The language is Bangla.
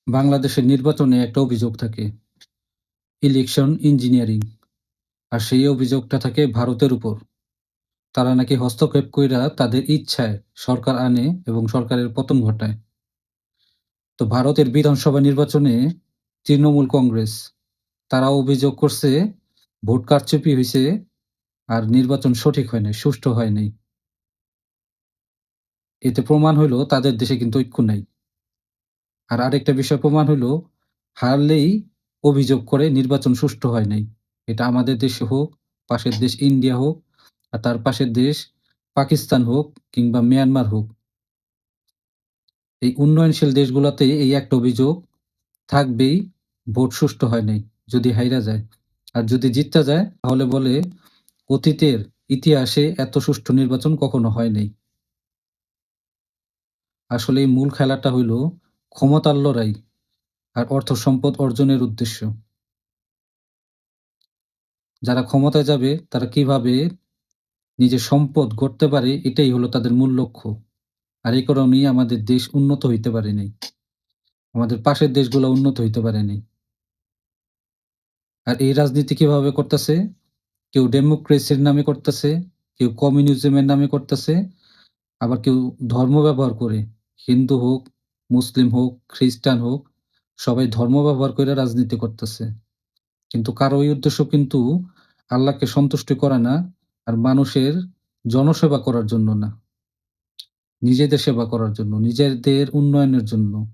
বাংলাদেশের নির্বাচনে একটা অভিযোগ থাকে, ইলেকশন ইঞ্জিনিয়ারিং। আর সেই অভিযোগটা থাকে ভারতের উপর। তারা নাকি হস্তক্ষেপ কইরা তাদের ইচ্ছায় সরকার আনে এবং সরকারের পতন ঘটায়। তো ভারতের বিধানসভা নির্বাচনে তৃণমূল কংগ্রেস তারা অভিযোগ করছে ভোট কারচুপি হইছে আর নির্বাচন সঠিক হয় নাই, সুষ্ঠু হয় নাই। এতে প্রমাণ হইলো তাদের দেশে কিন্তু ঐক্য নাই। আর আরেকটা বিষয় প্রমাণ হইলো, হারলেই অভিযোগ করে নির্বাচন সুষ্ঠু হয় নাই। এটা আমাদের দেশে হোক, পাশের দেশ ইন্ডিয়া হোক, আর তার পাশের দেশ পাকিস্তান হোক কিংবা মিয়ানমার হোক। এই উন্নয়নশীল দেশগুলাতে এই একটা অভিযোগ থাকবেই, ভোট সুষ্ঠু হয় নাই যদি হাইরা যায়। আর যদি জিততে যায় তাহলে বলে অতীতের ইতিহাসে এত সুষ্ঠু নির্বাচন কখনো হয় নাই। আসলে এই মূল খেলাটা হইল ক্ষমতার লড়াই আর অর্থ সম্পদ অর্জনের উদ্দেশ্য। যারা ক্ষমতায় যাবে তারা কিভাবে নিজের সম্পদ গড়তে পারে এটাই হলো তাদের মূল লক্ষ্য। আর এই কারণেই আমাদের দেশ উন্নত হইতে পারে নাই। আমাদের পাশের দেশগুলো উন্নত হইতে পারে নাই। আর এই রাজনীতি কিভাবে করতেছে? কেউ ডেমোক্রেসির নামে করতেছে, কেউ কমিউনিজমের নামে করতেছে, আবার কেউ ধর্ম ব্যবহার করে। হিন্দু হোক, মুসলিম হোক, খ্রিস্টান হোক, সবাই ধর্ম ব্যবহার করে রাজনীতি করতেছে। কিন্তু কারো ওই উদ্দেশ্য কিন্তু আল্লাহকে সন্তুষ্টি করা না, আর মানুষের জনসেবা করার জন্য না। নিজেদের সেবা করার জন্য, নিজেদের উন্নয়নের জন্য।